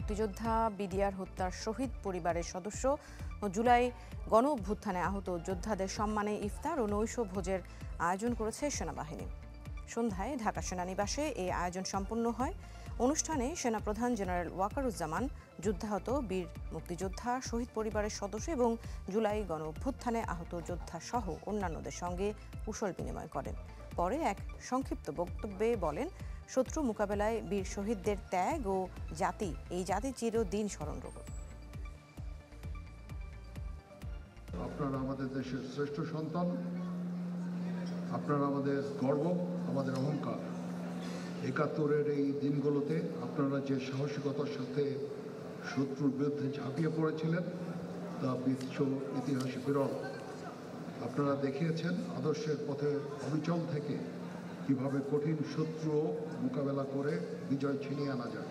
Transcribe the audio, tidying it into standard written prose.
মুক্তিযোদ্ধা বিডিআর হত্যার শহীদ পরিবারের সদস্য ও জুলাই গণ অভ্যুত্থানে আহত যোদ্ধাদের সম্মানে ইফতার ও নৈশ ভোজের আয়োজন করেছে সেনাবাহিনী। সন্ধ্যায় ঢাকা সেনানিবাসে এই আয়োজন সম্পন্ন হয়। অনুষ্ঠানে সেনাপ্রধান জেনারেল ওয়াকারুজ্জামান যুদ্ধাহত বীর মুক্তিযোদ্ধা, শহীদ পরিবারের সদস্য এবং জুলাই গণ অভ্যুত্থানে আহত যোদ্ধা সহ অন্যান্যদের সঙ্গে কুশল বিনিময় করেন। পরে এক সংক্ষিপ্ত বক্তব্যে বলেন, শত্রু মোকাবেলায় বীর শহীদদের ত্যাগ ও এই জাতি চিরদিন স্মরণ করবে। আপনারা আমাদের দেশের শ্রেষ্ঠ সন্তান, আপনারা আমাদের গর্ব, আমাদের অহংকার। ৭১-এর এই দিনগুলোতে আপনারা যে সাহসিকতার সাথে শত্রুর বিরুদ্ধে ঝাঁপিয়ে পড়েছিলেন তা বিশ্ব ইতিহাসে বিরল। আপনারা দেখিয়েছেন আদর্শের পথে অবিচল থেকে কিভাবে কঠিন শত্রু মোকাবেলা করে বিজয় ছিনিয়ে আনা যায়।